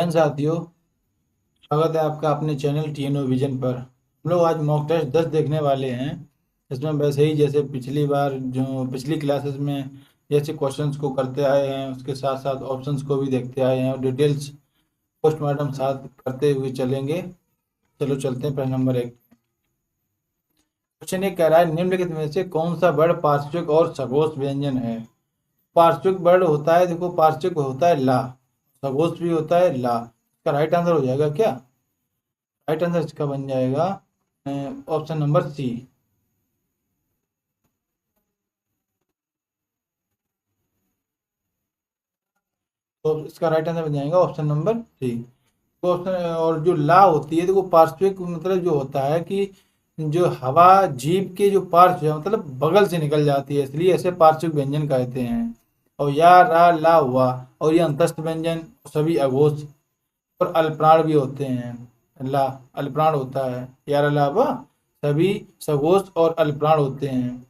जैन साथियों, स्वागत है आपका अपने चैनल टीएनओ विजन पर। हम लोग आज मॉक टेस्ट 10 देखने वाले हैं। इसमें वैसे ही जैसे पिछली बार जो पिछली क्लासेस में जैसे क्वेश्चंस को करते आए हैं, उसके साथ साथ ऑप्शंस को भी देखते आए हैं और डिटेल्स पोस्टमार्टम साथ करते हुए चलेंगे। चलो चलते हैं। प्रश्न नंबर 1। क्वेश्चन ये कह रहा है, निम्नलिखित में से कौन सा वर्ण पार्श्विक और सघोष व्यंजन है। पार्श्विक वर्ण होता है, देखो पार्श्विक होता है ला, सघोष भी होता है ला। इसका राइट आंसर हो जाएगा क्या? राइट आंसर इसका बन जाएगा ऑप्शन नंबर सी। तो इसका राइट आंसर बन जाएगा ऑप्शन नंबर सी। तो ऑप्शन और जो ला होती है, तो वो पार्श्विक मतलब जो होता है कि जो हवा जीभ के जो पार्श्व है मतलब बगल से निकल जाती है, इसलिए ऐसे पार्श्विक व्यंजन कहते हैं। और या रा ला हुआ, और ये अंतस्थ व्यंजन सभी अघोष और अल्पप्राण भी होते हैं। ला अल्पप्राण होता है, या रा ला हुआ सभी सघोष और अल्पप्राण होते हैं।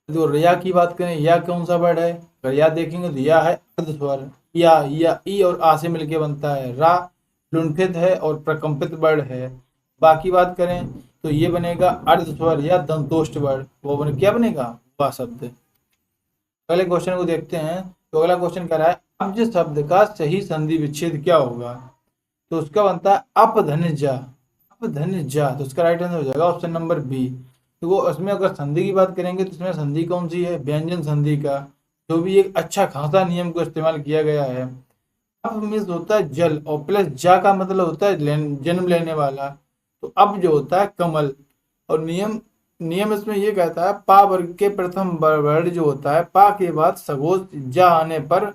जो रिया की बात करें, या कौन सा वर्ड है? अगर या देखेंगे तो या है अर्ध स्वर। या ई और आ से मिलके बनता है। रा लुंठित है और प्रकंपित वर्ड है। बाकी बात करें तो ये बनेगा अर्ध स्वर या दंतोष्ट वर्ड। वो बने क्या बनेगा? वा शब्द। अगले क्वेश्चन को देखते हैं। तो अगला क्वेश्चन कह रहा है, अब्ज शब्द का सही संधि विच्छेद क्या होगा। तो उसका बनता है अपधन्य। अपधन्य, तो उसका राइट आंसर हो जाएगा ऑप्शन नंबर बी। तो वो उसमें अगर संधि की बात करेंगे तो इसमें संधि कौन सी है? व्यंजन संधि का, जो भी एक अच्छा खासा नियम को इस्तेमाल किया गया है। अब मीन्स होता है जल, और प्लस जा का मतलब होता है जन्म लेने वाला। तो अब जो होता है कमल। और नियम नियम इसमें ये कहता है, पा वर्ग के प्रथम वर्ण जो होता है, पा के बाद सघोष जा आने पर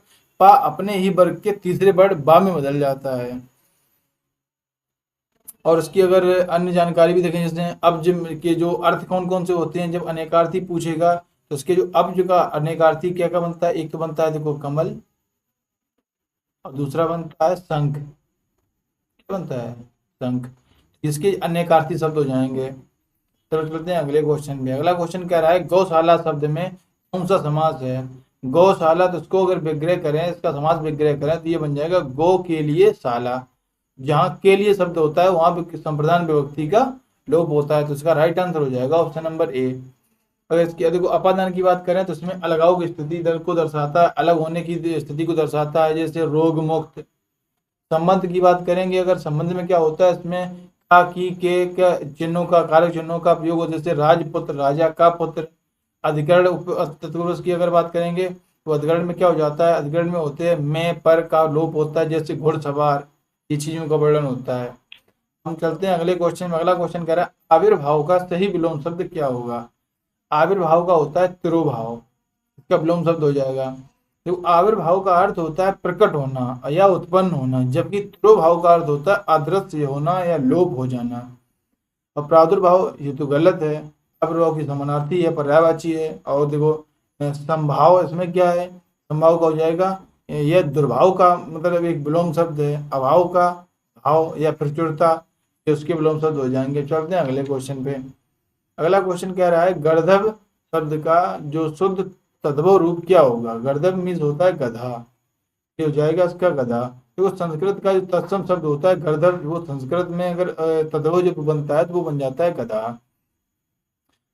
पा अपने ही वर्ग के तीसरे वर्ण बा में बदल जाता है। और उसकी अगर अन्य जानकारी भी देखें, जैसे अब्ज के जो अर्थ कौन कौन से होते हैं, जब अनेकार्थी पूछेगा तो उसके जो अब्ज का अनेकार्थी क्या क्या बनता है? एक तो बनता है देखो कमल, और दूसरा बनता है शंख। क्या बनता है? शंख। इसके अनेकार्थी शब्द हो जाएंगे। चलो चलते हैं अगले क्वेश्चन में। अगला क्वेश्चन कह रहा है, गौशाला शब्द में कौन सा समास है। गौशाला, तो इसको अगर विग्रह करें, इसका समास विग्रह करें तो ये बन जाएगा गौ के लिए शाला। जहाँ के लिए शब्द होता है वहां पे संप्रदान विभक्ति का लोप होता है। तो इसका राइट आंसर हो जाएगा ऑप्शन नंबर ए। अगर इसकी देखो अपादान की बात करें तो इसमें अलगाव की स्थिति दर को दर्शाता है, अलग होने की स्थिति को दर्शाता है, जैसे रोग मुक्त। संबंध की बात करेंगे, अगर संबंध में क्या होता है, इसमें का की के चिन्हों का, कारक चिन्हों का प्रयोग होता है, जैसे राजपुत्र राजा का पुत्र। अधिकरण तत्पुरुष की अगर बात करेंगे तो अधिकरण में क्या हो जाता है? अधिकरण में होते हैं मैं पर का लोप होता है, जैसे घुड़सवार। ये चीजों का वर्णन होता है। हम चलते हैं अगले क्वेश्चन में। अगला क्वेश्चन कह रहा है, आविर्भाव का सही विलोम शब्द क्या होगा। आविर्भाव का होता है तिरोभाव, इसका विलोम शब्द हो जाएगा। तो आविर्भाव का अर्थ होता है प्रकट होना या उत्पन्न होना, जबकि तिरोभाव का अर्थ होता है अदृश्य होना या लोप हो जाना। और प्रादुर्भाव ये तो गलत है, आविर्भाव की समानार्थी है, पर्यायवाची है। और देखो संभाव, इसमें क्या है? संभाव का हो जाएगा यह दुर्भाव का मतलब एक विलोम शब्द है। अभाव का भाव या प्रचुरता, ये उसके विलोम शब्द हो जाएंगे। चलते हैं अगले क्वेश्चन पे। अगला क्वेश्चन कह रहा है, गर्दभ शब्द का जो शुद्ध तद्भव रूप क्या होगा। गर्दभ मीन्स होता है गधा, ये हो जाएगा इसका गधा। तो संस्कृत का जो तत्सम शब्द होता है गर्दभ, वो संस्कृत में अगर तद्भव जो बनता है तो वो बन जाता है गधा।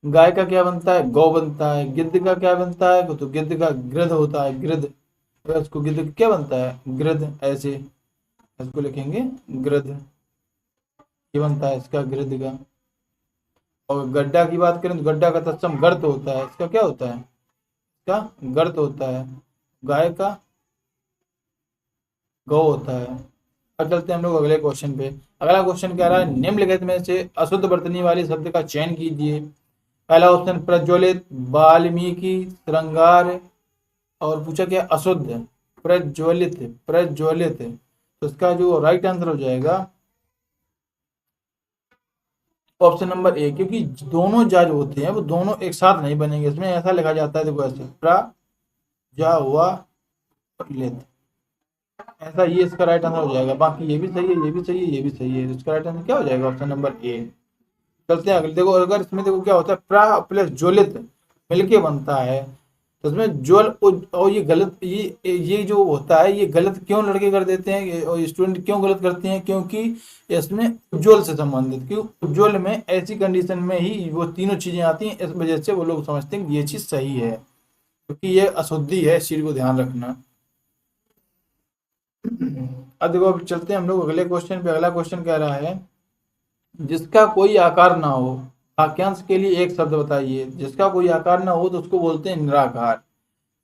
गाय का क्या बनता है? गौ बनता है। गिद्ध का क्या बनता है? तो गिद्ध का गृध होता है, गृध। इसको गिद्ध का क्या बनता है? गृध। ऐसे इसको लिखेंगे गृध, ये बनता है इसका गृध का। और गड्ढा की बात करें तो गड्ढा का तत्सम गर्त होता है, इसका क्या होता है? इसका गर्त होता है। गाय का गौ होता है। अब चलते हैं हम लोग अगले क्वेश्चन पे। अगला क्वेश्चन कह रहा है, निम्नलिखित में से अशुद्ध वर्तनी वाले शब्द का चयन कीजिए। पहला ऑप्शन प्रज्वलित, वाल्मीकि, श्रृंगार। और पूछा क्या? अशुद्ध, प्रज्वलित। प्रज्वलित, तो इसका जो राइट आंसर हो जाएगा ऑप्शन नंबर ए, क्योंकि दोनों जा जो होते हैं वो दोनों एक साथ नहीं बनेंगे। इसमें ऐसा लिखा जाता है, देखो ऐसे प्रा जा हुआ लित, ऐसा ये इसका राइट आंसर हो जाएगा। बाकी ये भी सही है, ये भी सही है, ये भी सही है। इसका राइट आंसर क्या हो जाएगा? Option number A. चलते हैं अगले। देखो अगर इसमें देखो क्या होता है, प्रा प्लस ज्वलित मिलके बनता है, तो उसमें ज्वल और ये गलत, ये जो होता है ये गलत क्यों लड़के कर देते हैं और स्टूडेंट क्यों गलत करते हैं, क्योंकि इसमें उज्ज्वल से संबंधित, क्यों उज्ज्वल में ऐसी कंडीशन में ही वो तीनों चीजें आती हैं, इस वजह से वो लोग समझते हैं कि ये चीज सही है, क्योंकि ये अशुद्धि है, इस चीज को ध्यान रखना। अब देखो, अब चलते हैं हम लोग अगले क्वेश्चन पे। अगला क्वेश्चन कह रहा है जिसका कोई आकार ना हो, वाक्यांश के लिए एक शब्द बताइए। जिसका कोई आकार ना हो तो उसको बोलते हैं निराकार।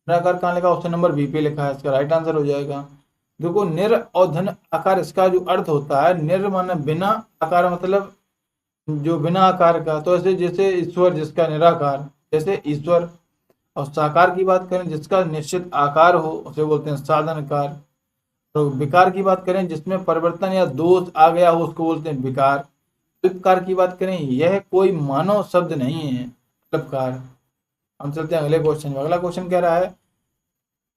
निराकार कहाँ लिखा, ऑप्शन नंबर बी पे लिखा है, इसका राइट आंसर हो जाएगा। देखो, निर और धन आकार, इसका जो अर्थ होता है, निर माने बिना, आकार मतलब जो बिना आकार का, तो ऐसे जैसे ईश्वर जिसका निराकार, जैसे ईश्वर। और साकार की बात करें जिसका निश्चित आकार हो उसे बोलते हैं साधनकार। तो विकार की बात करें जिसमें परिवर्तन या दोष आ गया हो उसको बोलते हैं विकार। अल्पकार की बात करें, यह कोई मानव शब्द नहीं है अल्पकार। हम चलते हैं अगले क्वेश्चन में। अगला क्वेश्चन कह रहा है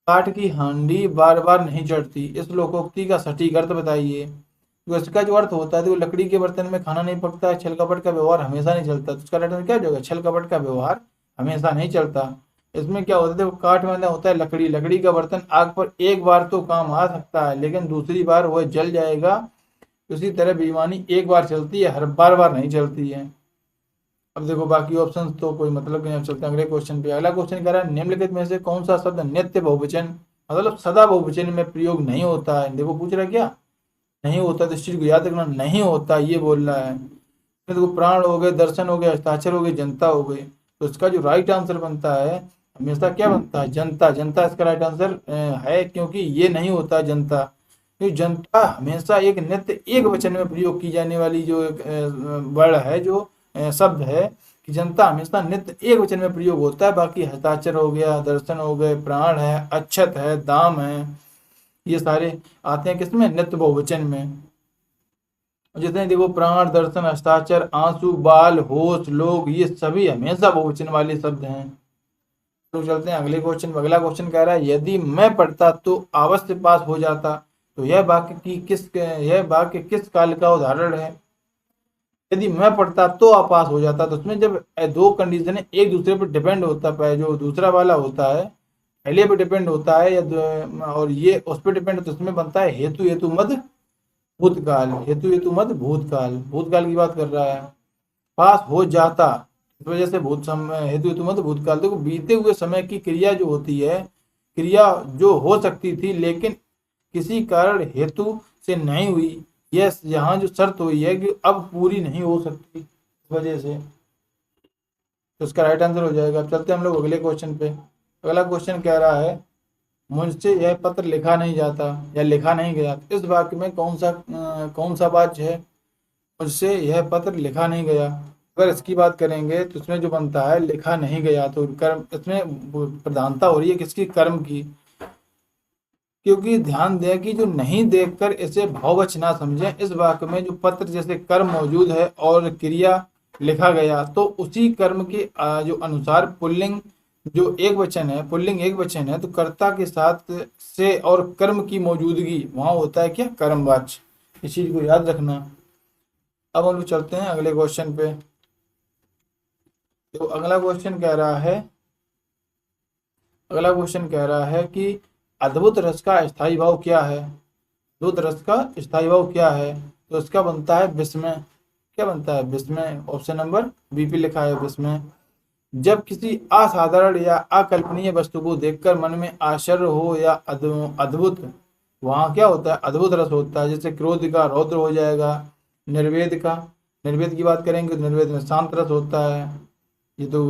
काठ की हांडी बार बार नहीं चढ़ती, इस लोकोक्ति का सटीक अर्थ बताइए। तो इसका जो अर्थ होता है, तो लकड़ी के बर्तन में खाना नहीं पकता है, छल कपट का व्यवहार हमेशा नहीं चलता, तो उसका राइट क्या होगा, छल कपट का व्यवहार हमेशा नहीं चलता। इसमें क्या होता है, देखो काठ में होता है लकड़ी, लकड़ी का बर्तन आग पर एक बार तो काम आ सकता है, लेकिन दूसरी बार वह जल जाएगा। उसी तरह बेईमानी एक बार चलती है, हर बार बार नहीं चलती है। अब देखो बाकी ऑप्शन तो कोई मतलब नहीं। अब चलते हैं अगले क्वेश्चन पे। अगला क्वेश्चन कह रहा है निम्नलिखित में से कौन सा शब्द नित्य बहुवचन, मतलब सदा बहुवचन में प्रयोग नहीं होता है। देखो पूछ रहा है क्या नहीं होता, तो इस चीज को याद रखना, नहीं होता ये बोल रहा है। फिर देखो प्राण हो गए, दर्शन हो गए, हस्ताक्षर हो गए, जनता हो गई, तो इसका जो राइट आंसर बनता है हमेशा क्या बनता है, जनता। जनता इसका राइट आंसर है, क्योंकि ये नहीं होता जनता, क्योंकि जनता हमेशा एक नित्य एक वचन में प्रयोग की जाने वाली जो एक वर्ड है, जो शब्द है, कि जनता हमेशा नित्य एक वचन में प्रयोग होता है। बाकी हस्ताक्षर हो गया, दर्शन हो गए, प्राण है, अक्षत है, दाम है, ये सारे आते हैं किसमें, नित्य बहुवचन में। जितने देखो प्राण, दर्शन, हस्ताक्षर, आंसू, बाल, होश, लोग, ये सभी हमेशा बहुवचन वाले शब्द हैं। तो चलते हैं अगले क्वेश्चन। अगला क्वेश्चन कह रहा है यदि मैं पढ़ता तो अवश्य पास हो जाता, तो यह वाक्य किस काल का उदाहरण है। यदि मैं पढ़ता तो आप पास हो जाता, तो उसमें जब दो कंडीशन एक दूसरे पर डिपेंड होता है, जो दूसरा वाला होता है पहले पे डिपेंड होता है और ये उस पर डिपेंड, तो उसमें बनता है हेतु हेतु मद भूतकाल। हेतु हेतु मद भूतकाल, भूतकाल की बात कर रहा है। पास हो जाता, इस वजह से हेतु हेतु मद भूतकाल। देखो बीते हुए समय की क्रिया जो होती है, क्रिया जो हो सकती थी लेकिन किसी कारण हेतु से नहीं हुई, यह यहाँ जो शर्त हुई है कि अब पूरी नहीं हो सकती, इस वजह से, तो इसका राइट आंसर हो जाएगा। अब चलते हैं हम लोग अगले क्वेश्चन पे। अगला क्वेश्चन कह रहा है मुझसे यह पत्र लिखा नहीं जाता या लिखा नहीं गया, इस वाक्य में कौन सा वाक्य है, मुझसे यह पत्र लिखा नहीं गया। अगर इसकी बात करेंगे तो इसमें जो बनता है लिखा नहीं गया, तो कर्म, इसमें प्रधानता हो रही है किसकी, कर्म की। क्योंकि ध्यान दें कि जो नहीं देखकर इसे भाववचन ना समझें, इस वाक्य में जो पत्र जैसे कर्म मौजूद है और क्रिया लिखा गया, तो उसी कर्म के जो अनुसार पुल्लिंग जो एक वचन है, पुल्लिंग एक वचन है, तो कर्ता के साथ से और कर्म की मौजूदगी वहां होता है क्या, कर्मवाच्य। इस चीज को याद रखना। अब हम लोग चलते हैं अगले क्वेश्चन पे। तो अगला क्वेश्चन कह रहा है कि अद्भुत रस का स्थायी भाव क्या है। अद्भुत रस का स्थायी भाव क्या है, तो इसका बनता है विस्मय। क्या बनता है, विस्मय। ऑप्शन नंबर बी पे लिखा है विस्मय। जब किसी असाधारण या अकल्पनीय वस्तु को देखकर मन में आश्चर्य हो या अद्भुत, वहां क्या होता है, अद्भुत रस होता है। जैसे क्रोध का रौद्र हो जाएगा। निर्वेद का, निर्वेद की बात करेंगे तो निर्वेद में शांत रस होता है। ये तो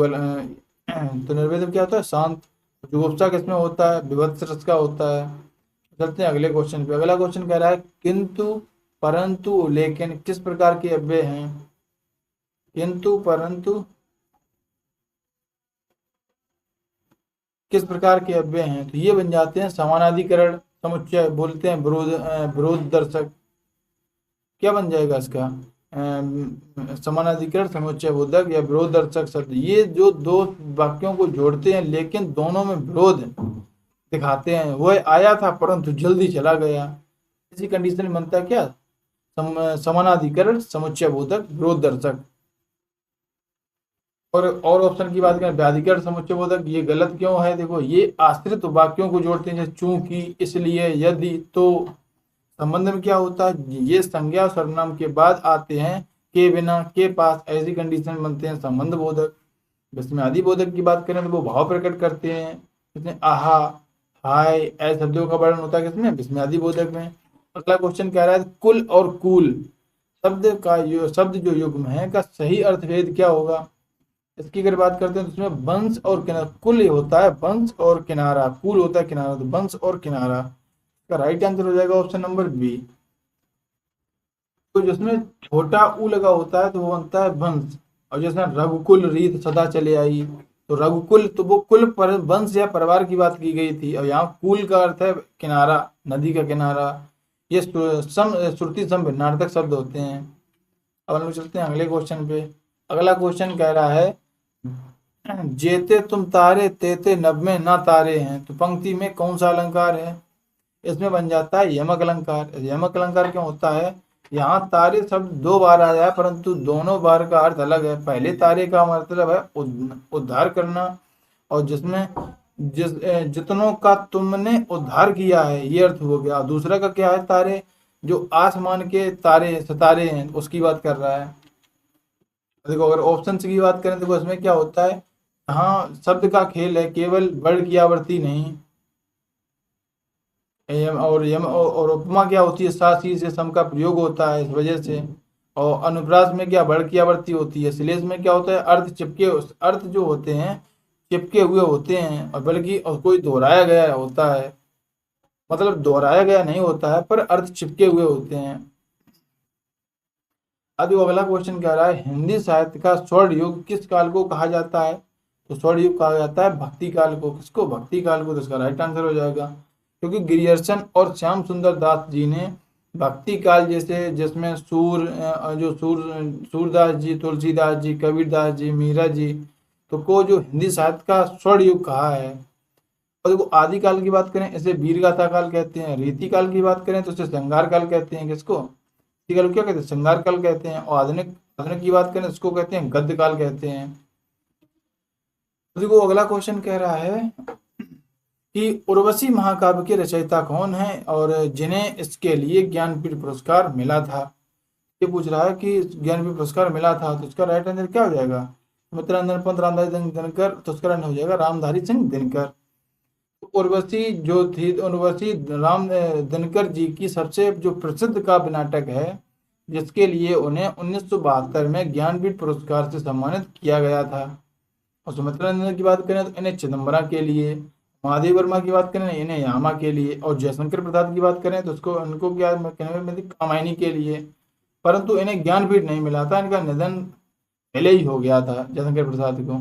निर्वेद में क्या होता है, शांत। जुगुप्सा किसमें होता है, विभत्स रस का होता है। चलते हैं अगले क्वेश्चन पे। अगला क्वेश्चन कह रहा है किंतु, परंतु, लेकिन किस प्रकार के अव्यय हैं। किंतु, परंतु किस प्रकार के अव्यय हैं, तो ये बन जाते हैं समानाधिकरण समुच्चय, बोलते हैं विरोध दर्शक। क्या बन जाएगा इसका, समानाधिकरण समुच्चय बोधक या विरोध दर्शक शब्द। ये जो दो वाक्यों को जोड़ते हैं लेकिन दोनों में विरोध दिखाते हैं। वह आया था परंतु जल्दी चला गया, इसी कंडीशन में बनता है क्या, समानाधिकरण समुच्चय बोधक विरोध दर्शक। और ऑप्शन की बात करें व्याधिकरण समुच्चय बोधक, ये गलत क्यों है? देखो ये आश्रित वाक्यों को जोड़ते हैं, जैसे चूंकि, इसलिए, यदि, तो। संबंध में क्या होता है, ये संज्ञा और सर्वनाम के बाद आते हैं, के बिना, के पास, ऐसी कंडीशन बनते हैं संबंध बोधक। विस्मयादि बोधक की बात करें तो वो भाव प्रकट करते हैं, इसमें आहा, हाय, ऐसे शब्दों का वर्णन होता है किसमें? विस्मयादि बोधक में। अगला क्वेश्चन कह रहा है कुल और कूल शब्द जो युग्म है का सही अर्थभेद क्या होगा? इसकी अगर बात करते हैं तो उसमें वंश और किनारा, कुल होता है वंश और किनारा, कुल होता है किनारा, तो वंश और किनारा। इसका राइट आंसर हो जाएगा ऑप्शन नंबर बी। तो जिसमें छोटा ऊ लगा होता है तो वो बनता है वंश, और जिसमें रघुकुल रीत सदा चले आई, तो रघुकुल, तो वो कुल पर वंश या परिवार की बात की गई थी, और यहाँ कुल का अर्थ है किनारा, नदी का किनारा। ये श्रुति सम भिन्नार्थक शब्द होते हैं। अब हम लोग चलते हैं अगले क्वेश्चन पे। अगला क्वेश्चन कह रहा है जेते तुम तारे तेते नभ में ना तारे हैं, तो पंक्ति में कौन सा अलंकार है? इसमें बन जाता है यमक अलंकार। यमक अलंकार क्यों होता है? यहाँ तारे शब्द दो बार आया है, परंतु दोनों बार का अर्थ अलग है। पहले तारे का मतलब है उद्धार करना, और जिसमें जितनों का तुमने उद्धार किया है, ये अर्थ हो गया। दूसरा का क्या है? तारे जो आसमान के तारे सितारे हैं उसकी बात कर रहा है। देखो अगर ऑप्शन की बात करें तो इसमें क्या होता है, हाँ शब्द का खेल है, केवल वर्ड की आवृत्ति नहीं। और उपमा क्या होती है, सासी से सम का प्रयोग होता है इस वजह से। और अनुप्रास में क्या, वर्ड की आवृत्ति होती है। श्लेष में क्या होता है, अर्थ जो होते हैं चिपके हुए होते हैं, और बल्कि और कोई दोहराया गया होता है, मतलब दोहराया गया नहीं होता है पर अर्थ चिपके हुए होते हैं। अब जो अगला क्वेश्चन कह रहा है हिंदी साहित्य का स्वर्ण युग किस काल को कहा जाता है? तो स्वर्ण युग कहा जाता है भक्ति काल को। किसको? भक्ति काल को। तो इसका राइट आंसर हो जाएगा, क्योंकि गिरियर्सन और श्याम सुंदर दास जी ने भक्ति काल जैसे, जिसमें सूरदास जी, तुलसीदास जी, कबीरदास जी, मीरा जी, तो को जो हिंदी साहित्य का स्वर्ण युग कहा है। और देखो आदि काल की बात करें इसे वीरगाथा काल कहते हैं, रीति काल की बात करें तो इसे श्रृंगार काल कहते हैं। किसको? रीति काल क्या कहते हैं? श्रृंगार काल कहते हैं। और आधुनिक आधुनिक की बात करें इसको कहते हैं गद्य काल कहते हैं। तो देखो अगला क्वेश्चन कह रहा है कि उर्वशी महाकाव्य के रचयिता कौन है और जिन्हें इसके लिए ज्ञानपीठ पुरस्कार मिला था? ये पूछ रहा है कि ज्ञानपीठ पुरस्कार मिला था, तो इसका राइट आंसर क्या हो जाएगा? मित्रानंदन पंत रामधारी सिंह दिनकर, तो उसका राइट हो जाएगा रामधारी सिंह दिनकर। उर्वशी जो थी, उर्वशी राम दिनकर जी की सबसे जो प्रसिद्ध काव्य नाटक है, जिसके लिए उन्हें 1972 में ज्ञानपीठ पुरस्कार से सम्मानित किया गया था। और सुमित्रा नंदन की बात करें तो इन्हें चिदम्बरा के लिए, महादेव वर्मा की बात करें इन्हें यामा के लिए, और जयशंकर प्रसाद की बात करें तो उसको उनको क्या कहने में कामायनी के लिए। परंतु इन्हें ज्ञानपीठ नहीं मिला था, इनका निधन पहले ही हो गया था जयशंकर प्रसाद को।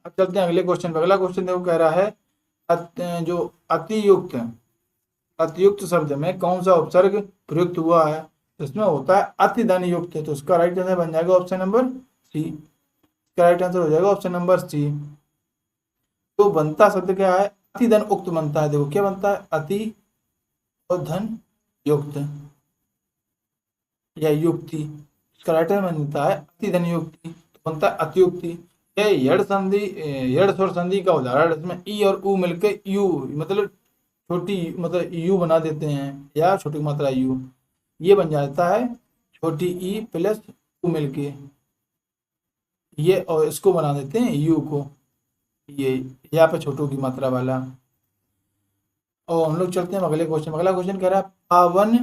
अब चलते हैं अगले क्वेश्चन पर। अगला क्वेश्चन देखो कह रहा है जो अतियुक्त, अतियुक्त शब्द में कौन सा उपसर्ग प्रयुक्त हुआ है? तो इसमें होता है अति धन युक्त। तो उसका राइट आंसर बन जाएगा ऑप्शन नंबर सी। इसका राइट आंसर हो जाएगा ऑप्शन नंबर सी। तो बनता शब्द क्या है? अति धन उक्त बनता है। देखो क्या बनता है? अति और धन युक्त या युक्ति। इसका राइट आंसर बनता है अति धन युक्ति, तो बनता है अतियुक्ति। यड़ संधि, यड़ स्वर संधि का उदाहरण, इसमें ई और उ मिलकर यू, मतलब छोटी, मतलब यू बना देते हैं, या छोटी मात्रा यू, ये बन जाता है छोटी ई प्लस u मिलके, ये और इसको बना देते हैं यू को, ये यहाँ पे छोटू की मात्रा वाला। और हम लोग चलते हैं अगले क्वेश्चन। अगला क्वेश्चन कह रहा है पावन,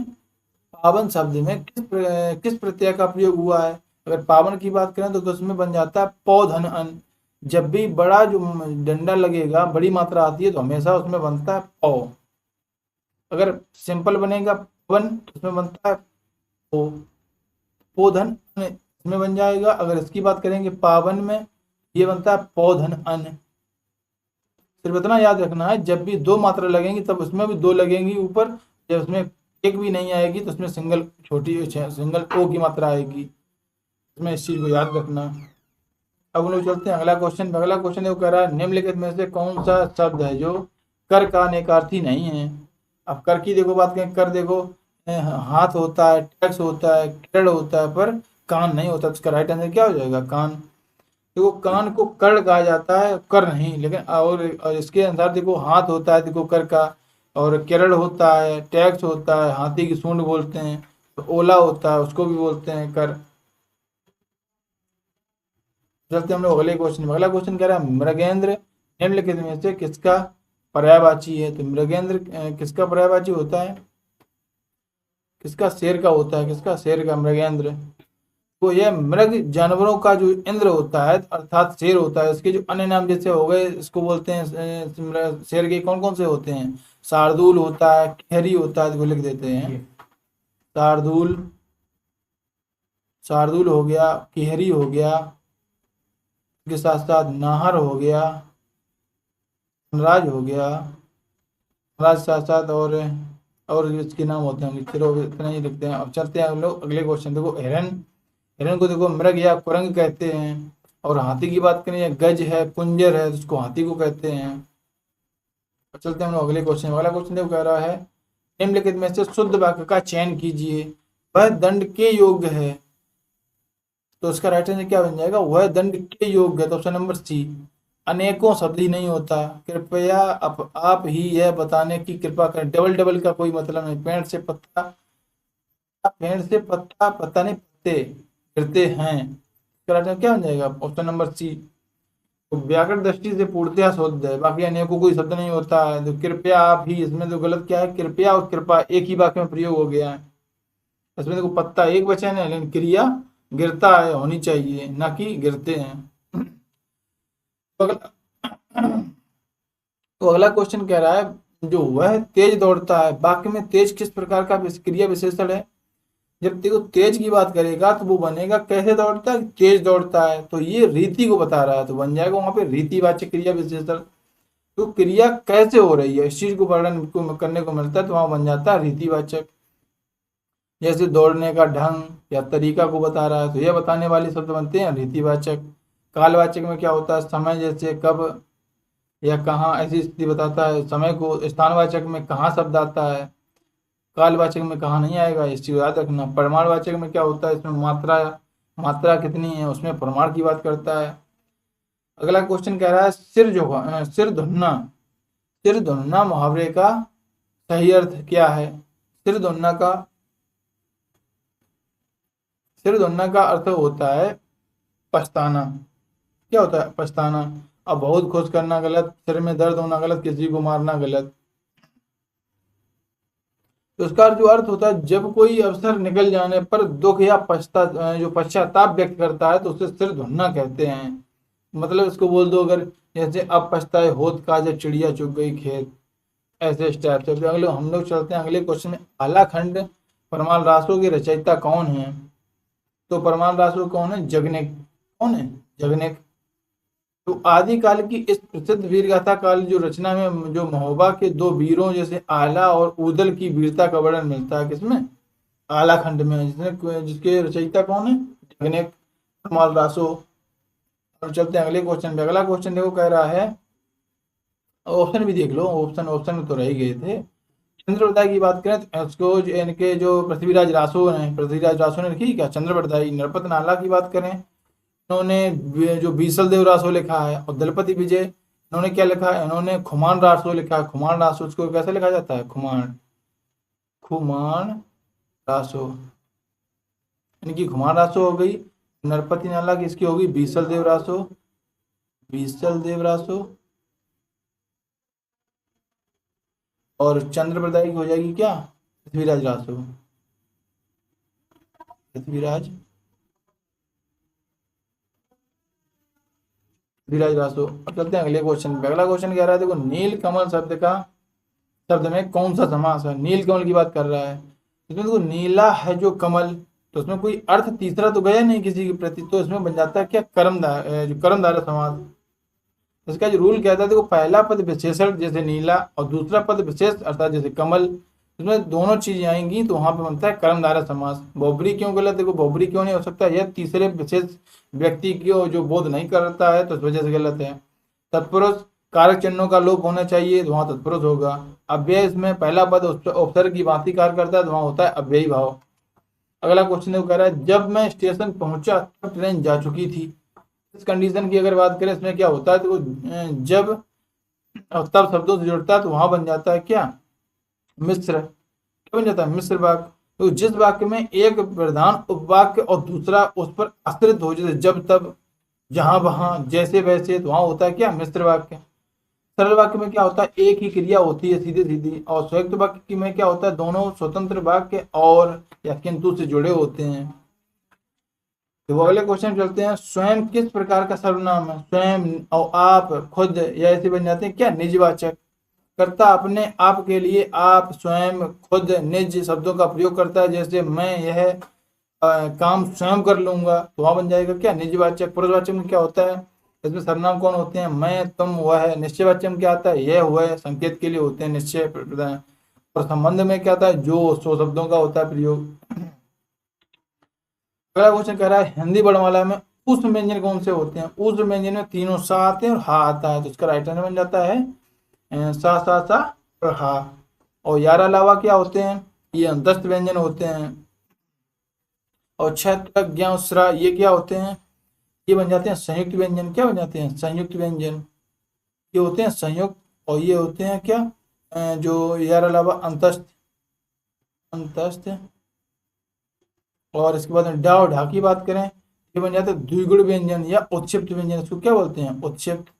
पावन शब्द में किस प्रत्यय का प्रयोग हुआ है? अगर पावन की बात करें तो उसमें बन जाता है पौधन अन। जब भी बड़ा जो डंडा लगेगा, बड़ी मात्रा आती है, तो हमेशा उसमें बनता है पौ। अगर सिंपल बनेगा पवन तो उसमें बनता है पो, पोधन इसमें बन जाएगा। अगर इसकी बात करेंगे पावन में, ये बनता है पौधन अन। सिर्फ इतना याद रखना है, जब भी दो मात्रा लगेंगी तब उसमें भी दो लगेंगी ऊपर, जब उसमें एक भी नहीं आएगी तो उसमें सिंगल ओ की मात्रा आएगी। इसमें इस चीज को याद रखना। अब हम लोग चलते हैं अगला क्वेश्चन। अगला क्वेश्चन ये कह रहा है निम्नलिखित में से कौन सा शब्द है जो कर का अनेकार्थी नहीं है? अब कर की देखो बात करें, कर देखो हाथ होता है, टैक्स होता है, किरण होता है, पर कान नहीं होता। तो इसका राइट आंसर क्या हो जाएगा? कान। देखो कान को कर्ण कहा जाता है, कर नहीं, लेकिन और इसके अनुसार देखो हाथ होता है देखो कर का, और केरल होता है, टैक्स होता है, हाथी की सूंड बोलते हैं, तो ओला होता है उसको भी बोलते हैं कर। चलते हम लोग अगले क्वेश्चन में। अगला क्वेश्चन कह रहा है मृगेंद्र निम्नलिखित में से किसका पर्यायवाची है। तो मृगेंद्र किसका पर्यायवाची होता है, किसका, शेर का होता है, किसका, शेर का, मृगेंद्र। तो यह मृग जानवरों का जो इंद्र होता है अर्थात शेर होता है, इसके जो अन्य नाम जैसे हो गए इसको बोलते हैं शेर के कौन कौन से होते हैं, शार्दूल होता है, खैरी होता है, इसको लिख देते हैं शार्दूल, शार्दूल हो गया, किहरी हो गया, के साथ साथ नाहर हो गया, धनराज हो गया, धनराज साथ साथ और इसके नाम होते हैं, चलो इतना ही लिखते हैं। अब चलते हैं हम लोग अगले क्वेश्चन। देखो हिरन, हिरन को देखो मृग या कुरंग कहते हैं, और हाथी की बात करें या गज है, कुंजर है, तो उसको हाथी को कहते हैं। अब चलते हैं हम लोग अगले क्वेश्चन। अगला क्वेश्चन देखो कह रहा है निम्नलिखित में से शुद्ध वाक्य का चयन कीजिए, वह दंड के योग्य है। तो इसका राइट आंसर क्या बन जाएगा, वह दंड के योग्य है, तो ऑप्शन नंबर सी। अनेकों शब्द ही नहीं होता, कृपया आप ही यह बताने की कृपा करें। डबल डबल का कोई मतलब नहीं, पेड़ से पत्ता, पेड़ से पत्ता, पत्ता नहीं पत्ते गिरते हैं, इसका राइट आंसर क्या बन जाएगा, ऑप्शन नंबर सी। तो व्याकरण दृष्टि से पूर्णतया शुद्ध है, बाकी अनेकों कोई शब्द नहीं होता है। तो कृपया आप ही, इसमें तो गलत क्या है, कृपया और कृपा एक ही वाक्य में प्रयोग हो गया है। इसमें देखो पत्ता एक वचन है, लेकिन क्रिया गिरता है होनी चाहिए, ना कि गिरते हैं। तो अगला क्वेश्चन कह रहा है जो वह तेज दौड़ता है, वाक्य में तेज किस प्रकार का क्रिया विशेषण है। जब देखो तेज की बात करेगा तो वो बनेगा कैसे दौड़ता है, तेज दौड़ता है, तो ये रीति को बता रहा है, तो बन जाएगा वहां पे रीतिवाचक क्रिया विशेषण। तो क्रिया कैसे हो रही है इस चीज को वर्णन को करने को मिलता है, तो वहां बन जाता है रीतिवाचक। जैसे दौड़ने का ढंग या तरीका को बता रहा है, तो यह बताने वाले शब्द बनते हैं रीतिवाचक। कालवाचक में क्या होता है, समय, जैसे कब या कहाँ, ऐसी स्थिति बताता है समय को। स्थानवाचक में कहाँ शब्द आता है, कालवाचक में कहाँ नहीं आएगा, इस चीज याद रखना। प्रमाणवाचक में क्या होता है, इसमें मात्रा, मात्रा कितनी है, उसमें प्रमाण की बात करता है। अगला क्वेश्चन कह रहा है सिर धुनना, सिर धुनना मुहावरे का सही अर्थ क्या है। सिर धुनना का, सिर धुनना का अर्थ होता है पछताना। क्या होता है, पछताना। अब बहुत खुश करना गलत, सिर में दर्द होना गलत, किसी को मारना गलत। तो इसका जो अर्थ होता है जब कोई अवसर निकल जाने पर दुख या पश्चाताप व्यक्त करता है, तो उसे सिर धुनना कहते हैं। मतलब इसको बोल दो अगर, जैसे अब पछताए होत का जब चिड़िया चुग गई खेत, ऐसे टाइप से। अगले हम लोग चलते हैं अगले क्वेश्चन में। आलाखंड परमाल रासों के रचयिता कौन है। तो परमाल रासो कौन है, जगनेक। कौन है, जगनेक। तो आदिकाल की इस प्रसिद्ध वीर गाथा काल जो रचना में जो महोबा के दो वीरों जैसे आला और उदल की वीरता का वर्णन मिलता है, किसमें, आला खंड में, जिसके रचयिता कौन है, जगनेक परमाल रासो। और चलते हैं अगले क्वेश्चन पे। अगला क्वेश्चन देखो कह रहा है, ऑप्शन भी देख लो, ऑप्शन ऑप्शन में तो रह ही गए थे। चंद्रवरदाई की बात करें तो उसको इनके जो पृथ्वीराज रासो हैं, पृथ्वीराज रासो ने लिखी क्या, चंद्रवरदाई। नरपत नाला की बात करें, इन्होंने जो बीसल देव रासो लिखा है। और दलपति विजय, इन्होंने क्या लिखा है, इन्होंने खुमान रासो लिखा है। खुमान रासो, उसको कैसे लिखा जाता है, खुमान, खुमान रासो, इनकी खुमान रासो हो गई। नरपति नाला की इसकी होगी बीसल देव रासो, बीसल देव रासो। और चंद्रप्रदाय की हो जाएगी क्या, पृथ्वीराज रासो, पृथ्वीराज, पृथ्वीराज रासो। अब चलते हैं अगले क्वेश्चन पे। अगला क्वेश्चन कह रहा है देखो नील कमल शब्द का, शब्द में कौन सा समास है। नील कमल की बात कर रहा है, इसमें देखो नीला है जो कमल, तो उसमें कोई अर्थ तीसरा तो गया नहीं किसी के प्रति, तो इसमें बन जाता है क्या, कर्मधारय, जो कर्मधारय समास। इसका जो रूल कहता है देखो पहला पद विशेषण जैसे नीला और दूसरा पद विशेष अर्थात जैसे कमल, इसमें दोनों चीजें आएंगी तो वहां पे बनता है कर्मधारय समास। बहुब्री क्यों गलत, देखो बहुब्री क्यों नहीं हो सकता, यह तीसरे विशेष व्यक्ति को जो बोध नहीं करता है तो इस वजह से गलत है। तत्पुरुष कारक चिन्हों का लोप होना चाहिए, तो वहां तत्पुरुष होगा। अव्यय, इसमें पहला पद उपसर्ग की भांति कार्य करता है, तो वहां होता है अव्ययी भाव। अगला क्वेश्चन कह रहा है जब मैं स्टेशन पहुंचा तब ट्रेन जा चुकी थी। इस कंडीशन की अगर बात करें, इसमें क्या होता है, तो जब और तब शब्दों से जुड़ता है तो वहां बन जाता है क्या, मिश्र। क्या बन जाता है, मिश्र वाक्य। तो जिस वाक्य में एक प्रधान उपवाक्य और दूसरा उस पर आश्रित हो, जैसे जब तब, जहां वहां, जैसे वैसे, तो वहां होता है क्या, मिश्र वाक्य। सरल वाक्य में क्या होता है, एक ही क्रिया होती है सीधे सीधी, और संयुक्त वाक्य में क्या होता है, दोनों स्वतंत्र वाक्य और या किंतु से जुड़े होते हैं। तो वो अगले क्वेश्चन चलते हैं, स्वयं किस प्रकार का सर्वनाम है, स्वयं और आप, खुद, या ऐसे बन जाते हैं क्या, निजवाचक। कर्ता अपने आप के लिए आप, स्वयं, खुद, निज शब्दों का प्रयोग करता है, जैसे मैं यह काम स्वयं कर लूंगा, तो वहां बन जाएगा क्या, निजवाचक। पुरुषवाचक में क्या होता है, इसमें सर्वनाम कौन होते हैं, मैं, तुम, वह। निश्चयवाचक में क्या आता है, यह, वह, संकेत के लिए होते हैं, निश्चय प्रदान। और संबंध में क्या आता है, जो, सो शब्दों का होता है प्रयोग। अगला क्वेश्चन कह रहा है, हिंदी वर्णमाला में उष्म व्यंजन कौन से होते हैं। उष्म व्यंजन में तीनों सा आते हैं और हा आता है, तो इसका राइट आंसर बन जाता है सा सा सा और हा। और यार अलावा क्या होते हैं, ये अंतस्थ व्यंजन होते हैं। और छत्र, ज्ञ, श्रा, ये क्या होते हैं, ये बन जाते हैं संयुक्त व्यंजन। क्या बन जाते हैं, संयुक्त व्यंजन। ये होते हैं संयुक्त, और ये होते हैं क्या, जो यार अलावा अंतस्थ, अंतस्थ। और इसके बाद में डा और ढा की बात करें, ये बन जाते हैं द्विगुण व्यंजन या उत्क्षिप्त व्यंजन। इसको क्या बोलते हैं, उत्क्षिप्त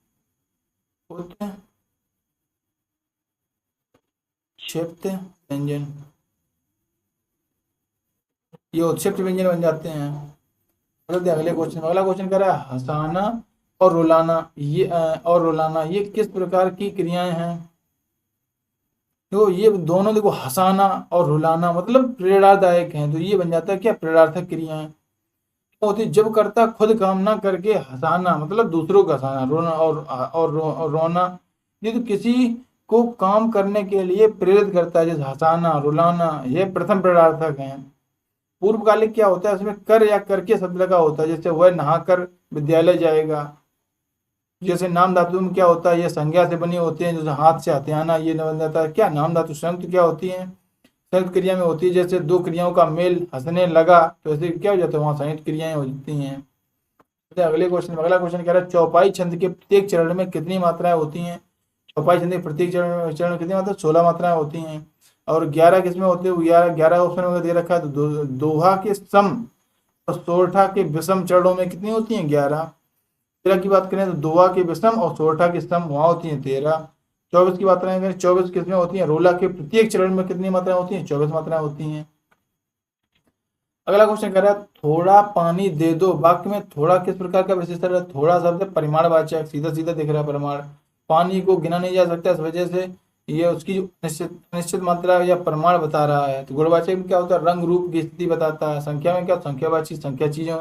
बोलते हैं, क्षिप्त व्यंजन। ये उत्क्षिप्त व्यंजन बन जाते हैं। अगले क्वेश्चन, अगला क्वेश्चन कह रहा है, हंसाना और रुलाना, ये किस प्रकार की क्रियाएं हैं। देखो ये दोनों, देखो हंसाना और रुलाना मतलब प्रेरणादायक हैं, तो ये बन जाता है क्या, प्रेरणार्थक क्रियाएं। होती, जब करता खुद काम ना करके हंसाना मतलब दूसरों का हंसाना, रोना और रोना, ये तो किसी को काम करने के लिए प्रेरित करता है, जैसे हंसाना, रुलाना, ये प्रथम प्रेरणार्थक हैं। पूर्वकालिक क्या होता है, इसमें कर या करके शब्द लगा होता है, जैसे वह नहाकर विद्यालय जाएगा। जैसे नाम धातु में क्या होता है, ये संज्ञा से बनी होती है, जैसे हाथ से हथियाना, ये बन जाता है क्या, नाम धातु। संयुक्त क्या होती है, संयुक्त क्रिया में होती है, जैसे दो क्रियाओं का मेल, हंसने लगा, तो ऐसे क्या हो जाता है, वहां संयुक्त क्रियाएं हो जाती हैं। अगले क्वेश्चन, अगला क्वेश्चन कह रहा है, चौपाई छंद के प्रत्येक चरण में कितनी मात्राएं होती हैं। चौपाई छंद के प्रत्येक चरण में कितनी मात्रा, 16 मात्राएं होती हैं। और 11 किसमें होते हैं, 11 ऑप्शन में दे रखा है, तो दोहा के सम और सोरठा के विषम चरणों में कितनी होती हैं, 11। 13 की बात करें तो दोहा के विषम और सोरठा के सम, वहां होती है 13। 24 की बात करें, 24 किसमें होती है, रोला के प्रत्येक चरण में कितनी मात्राएं होती हैं, 24 मात्राएं होती हैं। अगला क्वेश्चन कर रहा है, थोड़ा पानी दे दो, वाक्य में थोड़ा किस प्रकार का विशेषण है, थोड़ा शब्द परिमाणवाचक, सीधा सीधा दिख रहा है परिमाण। पानी को गिना नहीं जा सकता, इस वजह से ये उसकी जो निश्चित निश्चित मात्रा या परिमाण बता रहा है। तो गुणवाचक में क्या होता है, रंग रूप की स्थिति बताता है। संख्या में क्या, संख्यावाची, संख्या चीजों,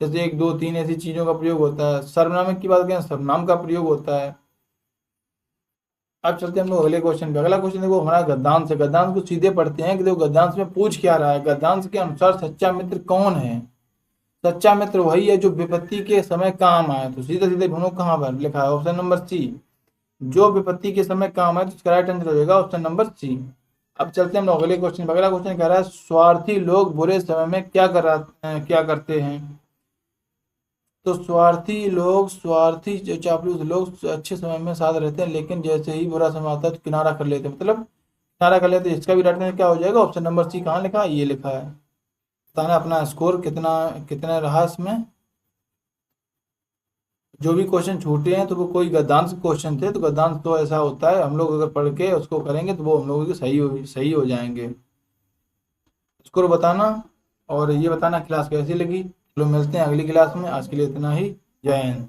जैसे 1 2 3 ऐसी चीजों का प्रयोग होता है। सर्वनाम की बात करें, सर्वनाम का प्रयोग होता है। अब चलते हैं हम लोग अगले क्वेश्चन पे। अगला क्वेश्चन देखो हमारा गद्यांश है। गद्यांश को सीधे पढ़ते हैं कि देखो गद्यांश में पूछ क्या रहा है। गद्यांश के अनुसार सच्चा मित्र कौन है। सच्चा मित्र वही है जो विपत्ति के समय काम आए। तो सीधे सीधे ढूंढो कहाँ पर लिखा है, ऑप्शन नंबर सी। जो विपत्ति के समय काम आए, तो इसका राइट आंसर हो जाएगा ऑप्शन नंबर सी। अब चलते हैं हम लोग अगले क्वेश्चन। अगला क्वेश्चन कह रहा है, स्वार्थी लोग बुरे समय में क्या करते हैं। तो स्वार्थी जो चापलूस लोग अच्छे समय में साथ रहते हैं, लेकिन जैसे ही बुरा समय आता है तो किनारा कर लेते हैं, मतलब किनारा कर लेते हैं। इसका भी राइट आंसर क्या हो जाएगा, ऑप्शन नंबर सी। कहाँ लिखा है, ये लिखा है। बताना अपना स्कोर कितना कितना रहा इसमें। जो भी क्वेश्चन छूटे हैं तो वो कोई गद्यांश क्वेश्चन थे, तो गद्यांश तो ऐसा होता है, हम लोग अगर पढ़ के उसको करेंगे तो वो हम लोगों के सही हो जाएंगे। स्कोर बताना और ये बताना क्लास कैसी लगी। चलो मिलते हैं अगली क्लास में, आज के लिए इतना ही। जय हिंद।